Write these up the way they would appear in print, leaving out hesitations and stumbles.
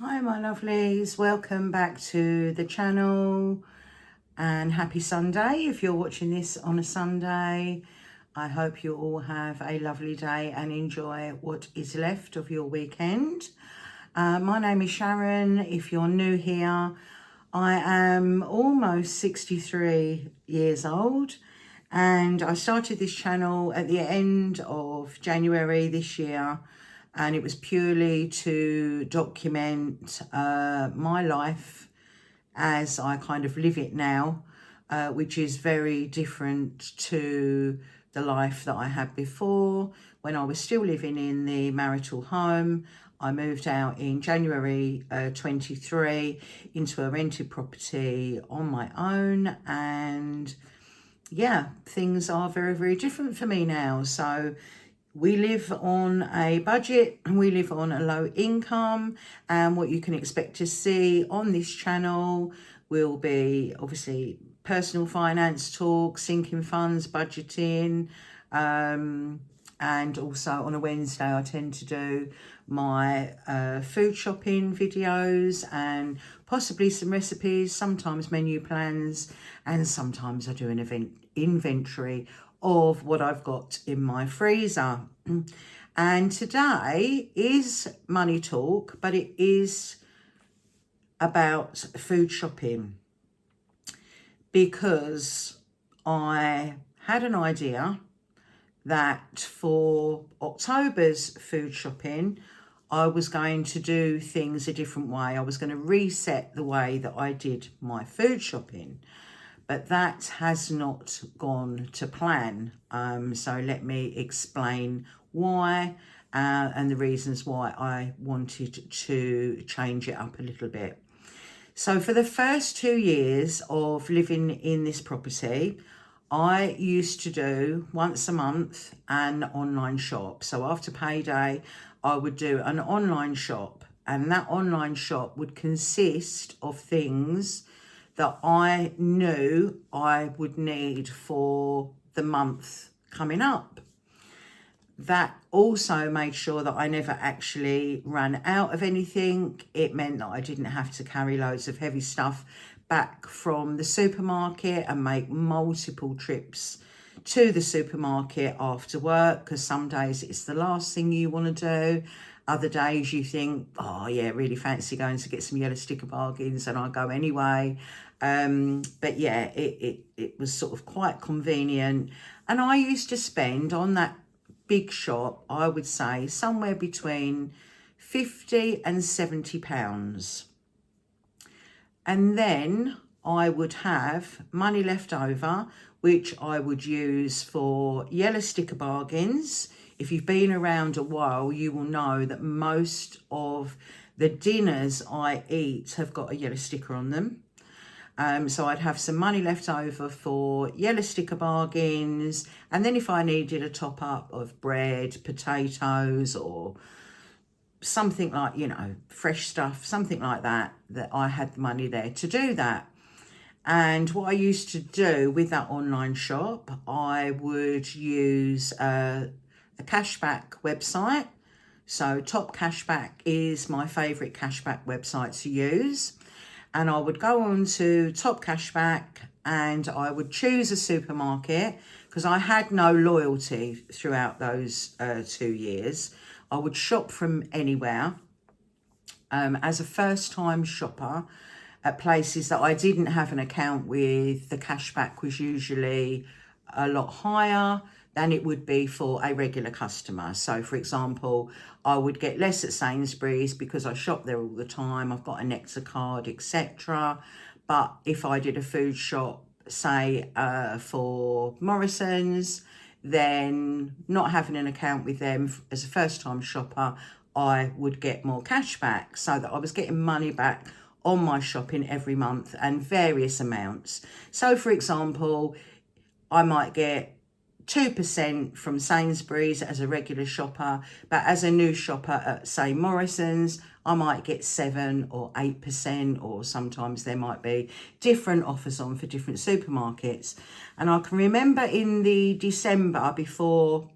Hi my lovelies, welcome back to the channel and happy Sunday. If you're watching this on a Sunday, I hope you all have a lovely day and enjoy what is left of your weekend. My name is Sharon. If you're new here, I am almost 63 years old and I started this channel at the end of January this year, and it was purely to document my life as I kind of live it now, which is very different to the life that I had before when I was still living in the marital home. I moved out in January 23 into a rented property on my own, and yeah, things are very, very different for me now. So we live on a budget, we live on a low income, and what you can expect to see on this channel will be obviously personal finance talk, sinking funds, budgeting, and also on a Wednesday I tend to do my food shopping videos and possibly some recipes, sometimes menu plans, and sometimes I do an inventory of what I've got in my freezer. And today is money talk, but it is about food shopping because I had an idea that for October's food shopping, I was going to do things a different way. I was going to reset the way that I did my food shopping, but that has not gone to plan. So let me explain why and the reasons why I wanted to change it up a little bit. So for the first 2 years of living in this property, I used to do once a month an online shop. So after payday, I would do an online shop, and that online shop would consist of things that I knew I would need for the month coming up. That also made sure that I never actually ran out of anything. It meant that I didn't have to carry loads of heavy stuff back from the supermarket and make multiple trips to the supermarket after work, because some days it's the last thing you want to do. Other days you think, oh yeah, really fancy going to get some yellow sticker bargains, and I go anyway. But yeah, it was sort of quite convenient. And I used to spend on that big shop, I would say somewhere between 50 and 70 pounds. And then I would have money left over, which I would use for yellow sticker bargains. If you've been around a while, you will know that most of the dinners I eat have got a yellow sticker on them. So I'd have some money left over for yellow sticker bargains. And then if I needed a top up of bread, potatoes, or something like, fresh stuff, something like that, that I had the money there to do that. And what I used to do with that online shop, I would use a cashback website. So Top Cashback is my favourite cashback website to use. And I would go on to Top Cashback and I would choose a supermarket, because I had no loyalty throughout those 2 years. I would shop from anywhere. As a first-time shopper at places that I didn't have an account with, the cashback was usually a lot higher than it would be for a regular customer. So for example, I would get less at Sainsbury's because I shop there all the time. I've got a Nectar card, etc. But if I did a food shop, say for Morrison's, then not having an account with them as a first-time shopper, I would get more cash back, so that I was getting money back on my shopping every month, and various amounts. So for example, I might get 2% from Sainsbury's as a regular shopper, but as a new shopper at, say, Morrison's, I might get 7 or 8%, or sometimes there might be different offers on for different supermarkets. And I can remember in the December before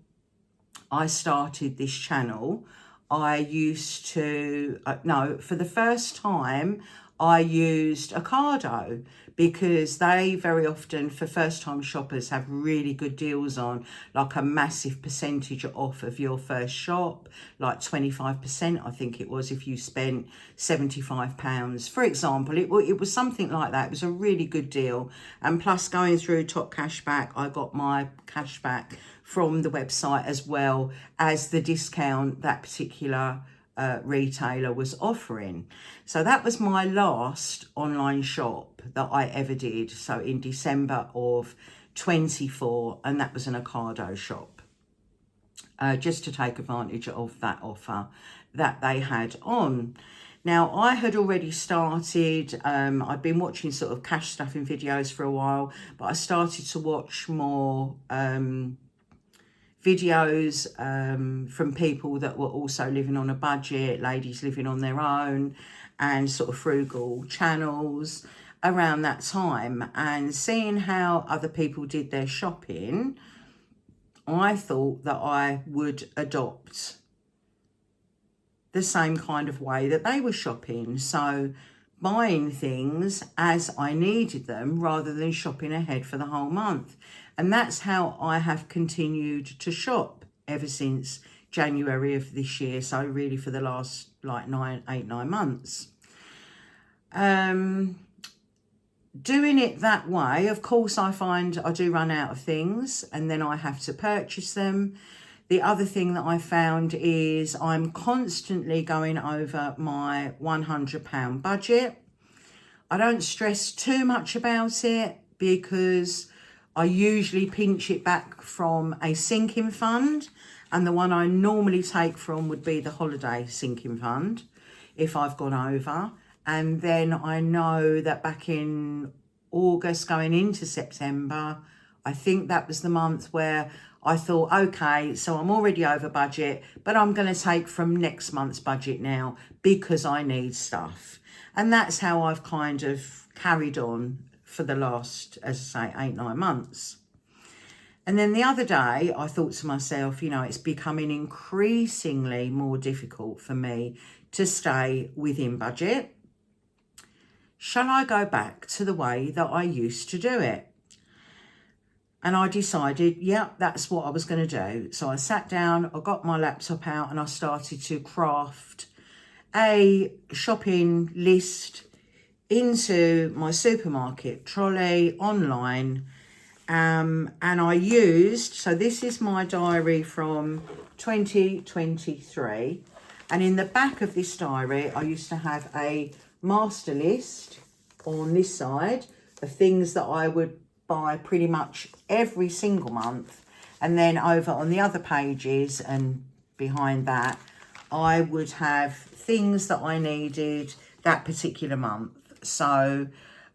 I started this channel, I used to, no, for the first time, I used Ocado because they very often, for first time shoppers, have really good deals on, like a massive percentage off of your first shop, like 25%, I think it was, if you spent £75. For example, it was something like that. It was a really good deal. And plus, going through Top Cashback, I got my cashback from the website as well as the discount that particular retailer was offering. So that was my last online shop that I ever did. So in December of 24, and that was an Ocado shop. Just to take advantage of that offer that they had on. Now, I had already started, I'd been watching sort of cash stuffing videos for a while, but I started to watch more videos from people that were also living on a budget, ladies living on their own, and sort of frugal channels around that time. And seeing how other people did their shopping, I thought that I would adopt the same kind of way that they were shopping. So buying things as I needed them rather than shopping ahead for the whole month. And that's how I have continued to shop ever since January of this year. So really for the last like 9 months. Doing it that way, of course, I find I do run out of things and then I have to purchase them. The other thing that I found is I'm constantly going over my £100 budget. I don't stress too much about it because I usually pinch it back from a sinking fund, and the one I normally take from would be the holiday sinking fund if I've gone over. And then I know that back in August going into September, I think that was the month where I thought, okay, so I'm already over budget, but I'm going to take from next month's budget now because I need stuff. And that's how I've kind of carried on for the last, as I say, 8-9 months. And then the other day, I thought to myself, you know, it's becoming increasingly more difficult for me to stay within budget. Shall I go back to the way that I used to do it? And I decided, yeah, that's what I was going to do. So I sat down, I got my laptop out and I started to craft a shopping list into my supermarket trolley online. And I used, so this is my diary from 2023. And in the back of this diary, I used to have a master list on this side of things that I would buy pretty much every single month. And then over on the other pages and behind that, I would have things that I needed that particular month. So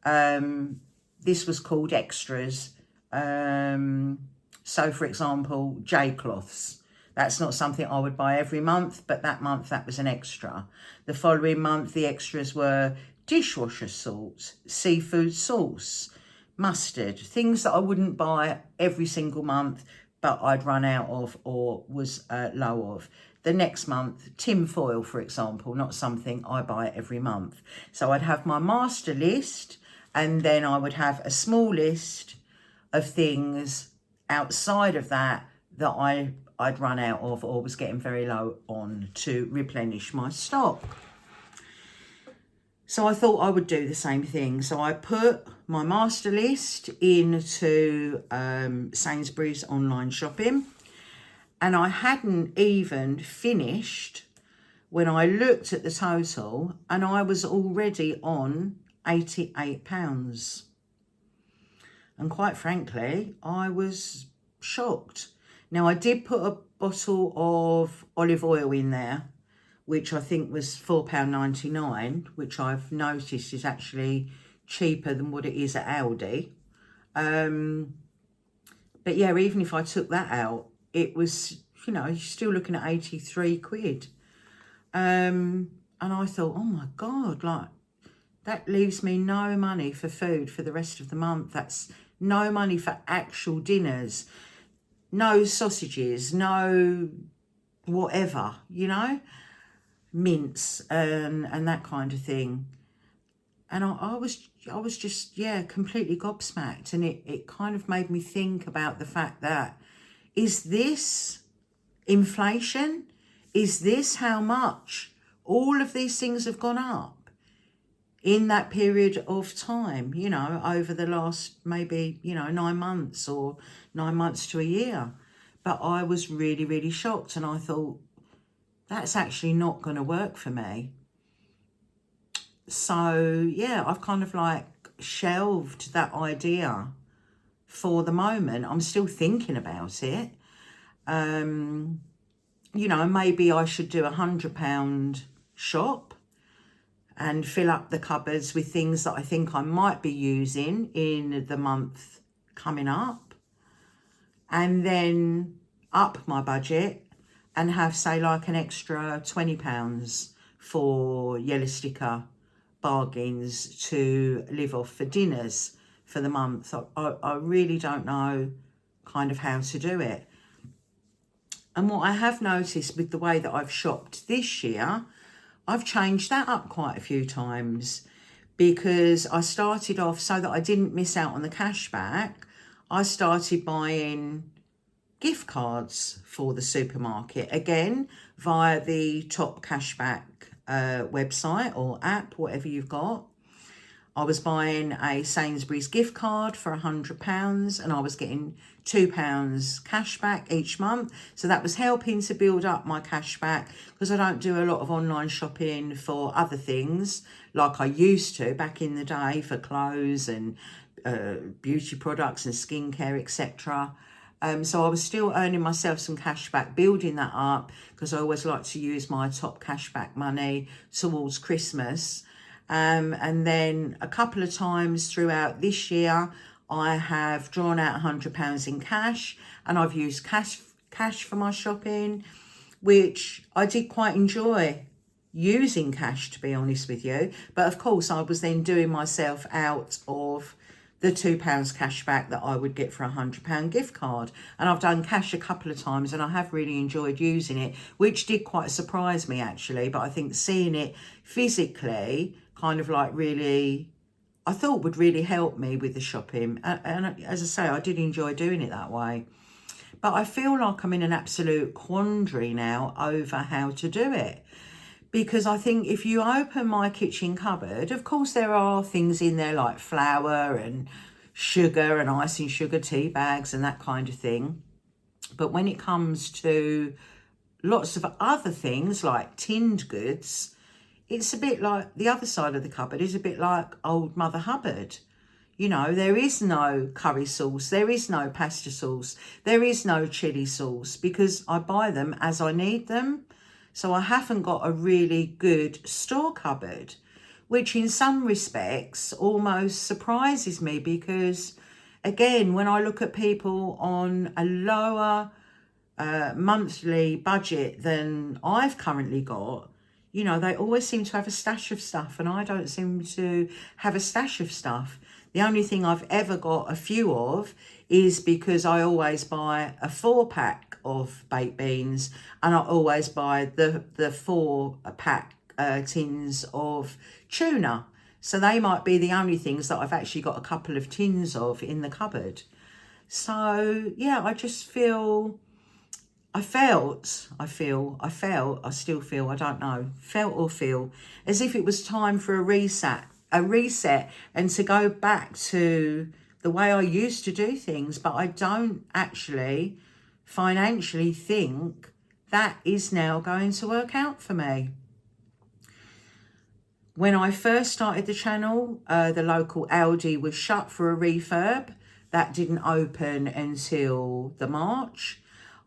this was called extras. So for example, J cloths. That's not something I would buy every month, but that month that was an extra. The following month, the extras were dishwasher salt, seafood sauce, mustard, things that I wouldn't buy every single month, but I'd run out of or was low of. The next month, tin foil, for example, not something I buy every month. So I'd have my master list, and then I would have a small list of things outside of that that I'd run out of or was getting very low on to replenish my stock. So I thought I would do the same thing. So I put my master list into Sainsbury's online shopping, and I hadn't even finished when I looked at the total and I was already on £88. And quite frankly, I was shocked. Now, I did put a bottle of olive oil in there, which I think was £4.99, which I've noticed is actually cheaper than what it is at Aldi. But yeah, even if I took that out, it was, you know, you're still looking at 83 quid. And I thought, oh my God, like, that leaves me no money for food for the rest of the month. That's no money for actual dinners, no sausages, no whatever, you know, mince and that kind of thing. And I was just, yeah, completely gobsmacked. And it kind of made me think about the fact that, is this inflation? Is this how much all of these things have gone up in that period of time, you know, over the last maybe, you know, 9 months or 9 months to a year? But I was really, really shocked, and I thought, that's actually not going to work for me. So, yeah, I've kind of like shelved that idea for the moment. I'm still thinking about it. You know, maybe I should do £100 shop and fill up the cupboards with things that I think I might be using in the month coming up, and then up my budget and have, say, like an extra £20 for yellow sticker bargains to live off for dinners for the month. I really don't know kind of how to do it. And what I have noticed with the way that I've shopped this year, I've changed that up quite a few times, because I started off, so that I didn't miss out on the cashback, I started buying gift cards for the supermarket, again, via the top cashback website or app, whatever you've got. I was buying a Sainsbury's gift card for £100, and I was getting £2 cash back each month. So that was helping to build up my cash back, because I don't do a lot of online shopping for other things like I used to back in the day, for clothes and beauty products and skincare, etc. So I was still earning myself some cash back, building that up, because I always like to use my top cashback money towards Christmas. And then a couple of times throughout this year, I have drawn out £100 in cash, and I've used cash for my shopping, which I did quite enjoy using cash, to be honest with you. But of course, I was then doing myself out of the £2 cash back that I would get for a £100 gift card. And I've done cash a couple of times, and I have really enjoyed using it, which did quite surprise me actually. But I think seeing it physically kind of like really, I thought would really help me with the shopping. And as I say, I did enjoy doing it that way. But I feel like I'm in an absolute quandary now over how to do it. Because I think if you open my kitchen cupboard, of course there are things in there like flour and sugar and icing sugar tea bags and that kind of thing. But when it comes to lots of other things like tinned goods, it's a bit like the other side of the cupboard is a bit like old Mother Hubbard. You know, there is no curry sauce, there is no pasta sauce, there is no chili sauce, because I buy them as I need them. So I haven't got a really good store cupboard, which in some respects almost surprises me, because again, when I look at people on a lower monthly budget than I've currently got, you know, they always seem to have a stash of stuff, and I don't seem to have a stash of stuff. The only thing I've ever got a few of is because I always buy a 4-pack of baked beans, and I always buy the 4-pack tins of tuna. So they might be the only things that I've actually got a couple of tins of in the cupboard. So yeah, I just feel, I still feel, I don't know, felt or feel as if it was time for a reset, and to go back to the way I used to do things. But I don't actually financially think that is now going to work out for me. When I first started the channel, the local Aldi was shut for a refurb. That didn't open until the March.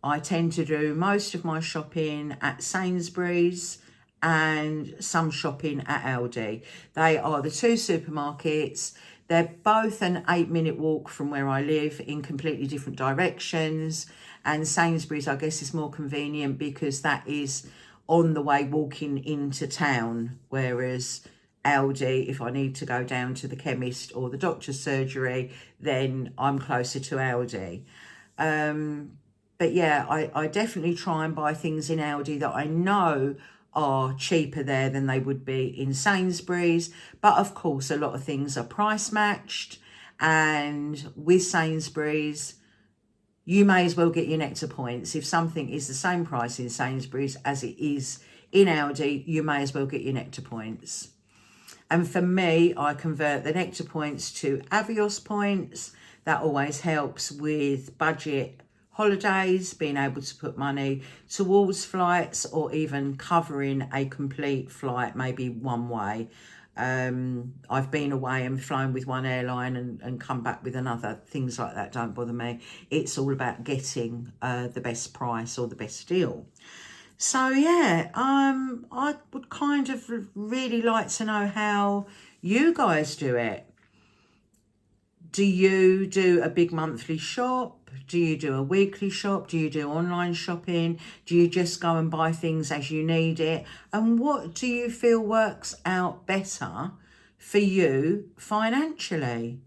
I tend to do most of my shopping at Sainsbury's and some shopping at Aldi. They are the two supermarkets. They're both an 8-minute walk from where I live in completely different directions. And Sainsbury's, I guess, is more convenient because that is on the way walking into town, whereas Aldi, if I need to go down to the chemist or the doctor's surgery, then I'm closer to Aldi. But yeah, I definitely try and buy things in Aldi that I know are cheaper there than they would be in Sainsbury's. But of course, a lot of things are price matched. And with Sainsbury's, you may as well get your nectar points. If something is the same price in Sainsbury's as it is in Aldi, you may as well get your nectar points. And for me, I convert the nectar points to Avios points. That always helps with budget holidays, being able to put money towards flights or even covering a complete flight, maybe one way. I've been away and flown with one airline and come back with another. Things like that don't bother me. It's all about getting the best price or the best deal. So yeah, I would kind of really like to know how you guys do it. Do you do a big monthly shop? Do you do a weekly shop? Do you do online shopping? Do you just go and buy things as you need it? And what do you feel works out better for you financially?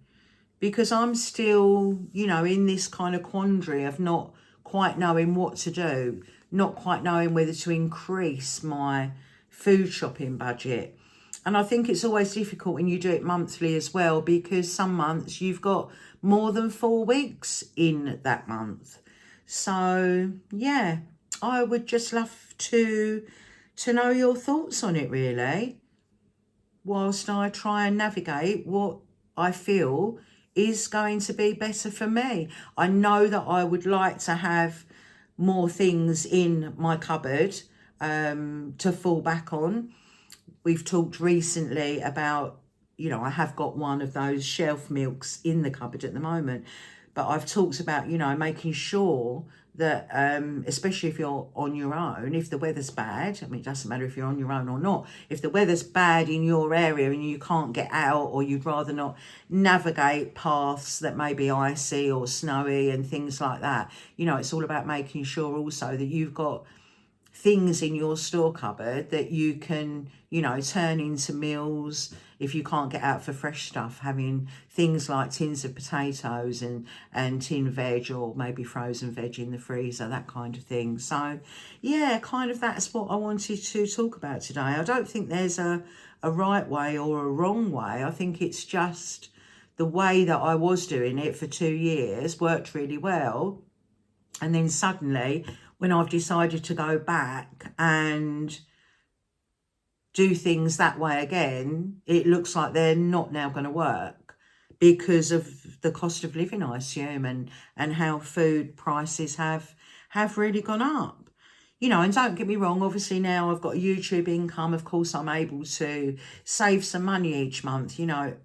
Because I'm still, you know, in this kind of quandary of not quite knowing what to do, not quite knowing whether to increase my food shopping budget. And I think it's always difficult when you do it monthly as well, because some months you've got more than 4 weeks in that month. So yeah, I would just love to know your thoughts on it, really, whilst I try and navigate what I feel is going to be better for me. I know that I would like to have more things in my cupboard to fall back on. We've talked recently about, you know, I have got one of those shelf milks in the cupboard at the moment, but I've talked about, you know, making sure that, especially if you're on your own, if the weather's bad, I mean, it doesn't matter if you're on your own or not, if the weather's bad in your area and you can't get out, or you'd rather not navigate paths that may be icy or snowy and things like that, you know, it's all about making sure also that you've got things in your store cupboard that you can, you know, turn into meals if you can't get out for fresh stuff, having things like tins of potatoes and tin veg, or maybe frozen veg in the freezer, that kind of thing. So yeah, kind of that's what I wanted to talk about today. I don't think there's a right way or a wrong way. I think it's just the way that I was doing it for 2 years worked really well. And then suddenly, when I've decided to go back and do things that way again, it looks like they're not now going to work because of the cost of living, I assume, and how food prices have really gone up. You know, and don't get me wrong, obviously now I've got a YouTube income. Of course, I'm able to save some money each month. You know,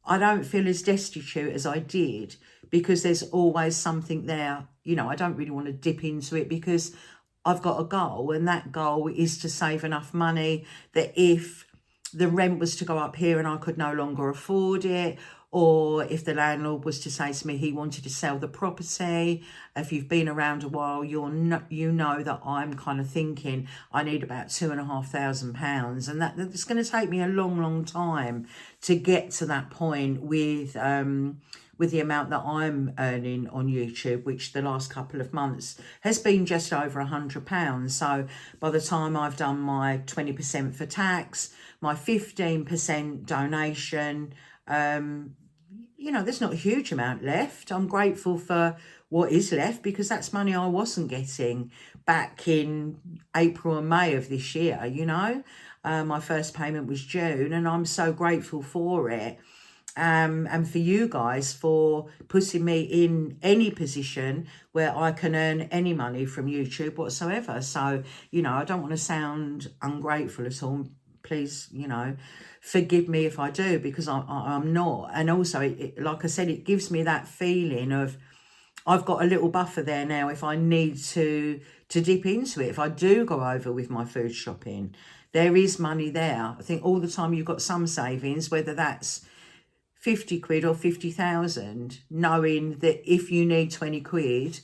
I don't feel as destitute as I did because there's always something there. You know, I don't really want to dip into it because I've got a goal, and that goal is to save enough money that if the rent was to go up here and I could no longer afford it, or if the landlord was to say to me he wanted to sell the property, if you've been around a while, you know that I'm kind of thinking I need about £2,500, and that's going to take me a long time to get to that point with the amount that I'm earning on YouTube, which the last couple of months has been just over £100. So by the time I've done my 20% for tax, my 15% donation, you know, there's not a huge amount left. I'm grateful for what is left because that's money I wasn't getting back in April and May of this year, you know. My first payment was June, and I'm so grateful for it. And for you guys for putting me in any position where I can earn any money from YouTube whatsoever. So, you know, I don't want to sound ungrateful at all. Please, you know, forgive me if I do, because I'm not. And also, like I said, it gives me that feeling of I've got a little buffer there now if I need to dip into it. If I do go over with my food shopping, there is money there. I think all the time you've got some savings, whether that's 50 quid or 50,000, knowing that if you need 20 quid,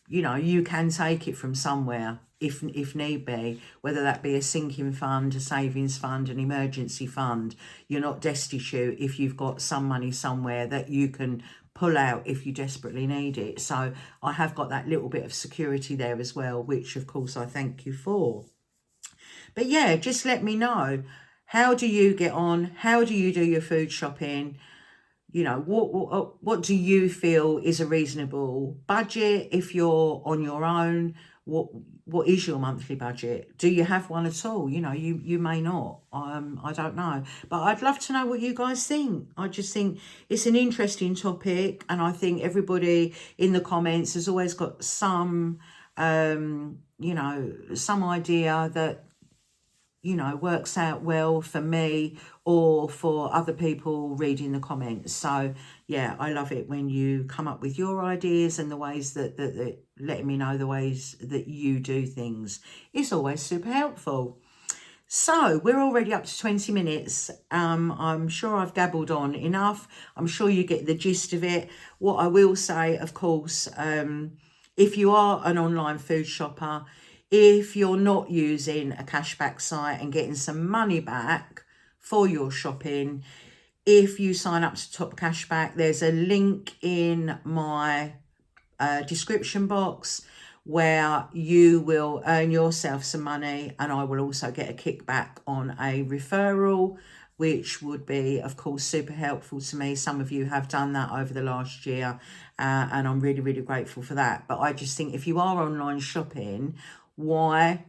you know, you can take it from somewhere if need be, whether that be a sinking fund, a savings fund, an emergency fund. You're not destitute if you've got some money somewhere that you can pull out if you desperately need it. So I have got that little bit of security there as well, which of course I thank you for. But yeah, just let me know, how do you get on? How do you do your food shopping? You know, what do you feel is a reasonable budget if you're on your own? What is your monthly budget? Do you have one at all? You know, you may not. I don't know, but I'd love to know what you guys think. I just think it's an interesting topic, and I think everybody in the comments has always got some, you know, some idea that, you know, works out well for me or for other people reading the comments. So yeah, I love it when you come up with your ideas and the ways that letting me know the ways that you do things. It's always super helpful. So we're already up to 20 minutes. I'm sure I've gabbled on enough. I'm sure you get the gist of it. What I will say, of course, if you are an online food shopper, if you're not using a cashback site and getting some money back for your shopping, if you sign up to Top Cashback, there's a link in my description box where you will earn yourself some money, and I will also get a kickback on a referral, which would be, of course, super helpful to me. Some of you have done that over the last year, and I'm really, really grateful for that. But I just think if you are online shopping, why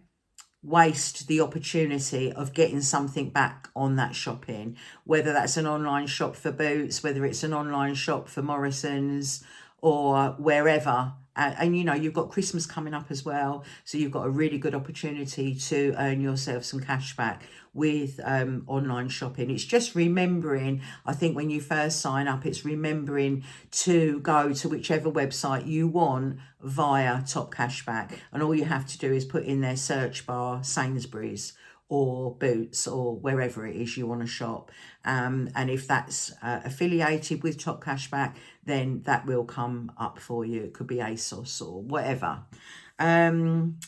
waste the opportunity of getting something back on that shopping, whether that's an online shop for Boots, whether it's an online shop for Morrison's or wherever. And you know, you've got Christmas coming up as well, so you've got a really good opportunity to earn yourself some cash back with online shopping. It's just remembering, I think when you first sign up, it's remembering to go to whichever website you want via Top Cashback, and all you have to do is put in their search bar Sainsbury's or Boots or wherever it is you want to shop, and if that's affiliated with Top Cashback, then that will come up for you. It could be ASOS or whatever.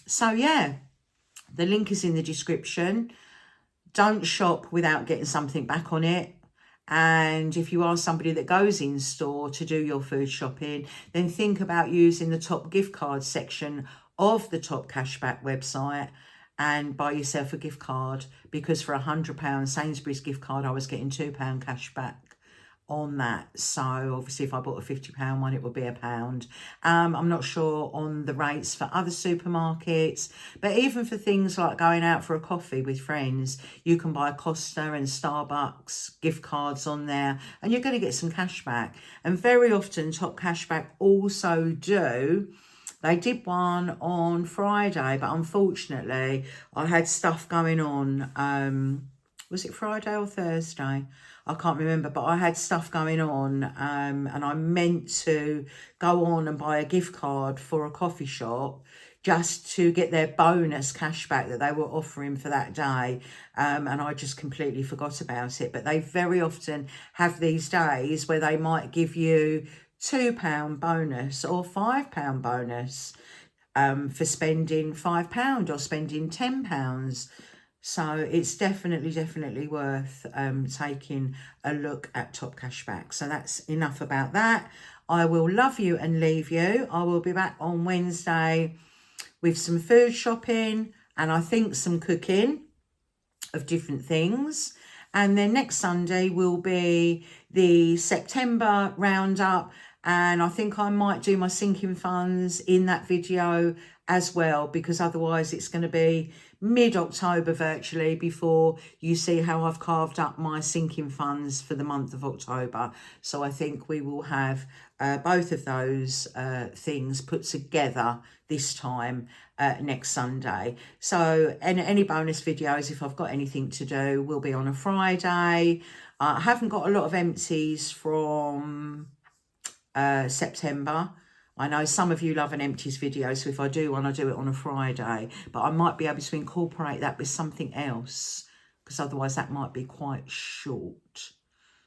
So yeah, the link is in the description. Don't shop without getting something back on it. And if you are somebody that goes in store to do your food shopping, then think about using the top gift card section of the Top Cashback website and buy yourself a gift card, because for £100 Sainsbury's gift card, I was getting £2 cash back on that. So obviously if I bought a £50 one, it would be £1. I'm not sure on the rates for other supermarkets, but even for things like going out for a coffee with friends, you can buy Costa and Starbucks gift cards on there, and you're going to get some cash back. And very often Top Cashback also they did one on Friday, but unfortunately I had stuff going on. Was it Friday or Thursday? I can't remember, but I had stuff going on, and I meant to go on and buy a gift card for a coffee shop just to get their bonus cashback that they were offering for that day, and I just completely forgot about it. But they very often have these days where they might give you £2 bonus or £5 bonus for spending £5 or spending £10. So it's definitely worth taking a look at Top Cashback. So that's enough about that. I will love you and leave you. I will be back on Wednesday with some food shopping and I think some cooking of different things. And then next Sunday will be the September roundup, and I think I might do my sinking funds in that video as well, because otherwise it's going to be mid-October virtually before you see how I've carved up my sinking funds for the month of October. So I think we will have both of those things put together this time next Sunday. So any bonus videos, if I've got anything to do, will be on a Friday. I haven't got a lot of empties from September. I know some of you love an empties video, so if I do one, I do it on a Friday, but I might be able to incorporate that with something else, because otherwise that might be quite short.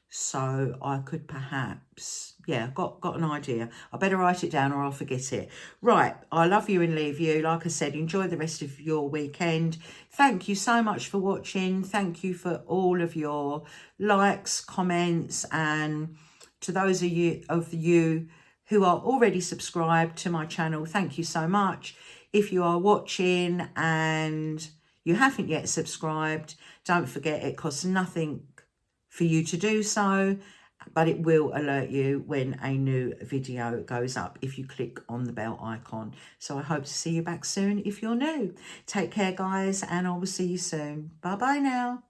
So I could perhaps, yeah, got an idea. I better write it down or I'll forget it. Right, I love you and leave you. Like I said, enjoy the rest of your weekend. Thank you so much for watching. Thank you for all of your likes, comments, and To those of you who are already subscribed to my channel, thank you so much. If you are watching and you haven't yet subscribed, don't forget it costs nothing for you to do so, but it will alert you when a new video goes up if you click on the bell icon. So I hope to see you back soon if you're new. Take care, guys, and I will see you soon. Bye bye now.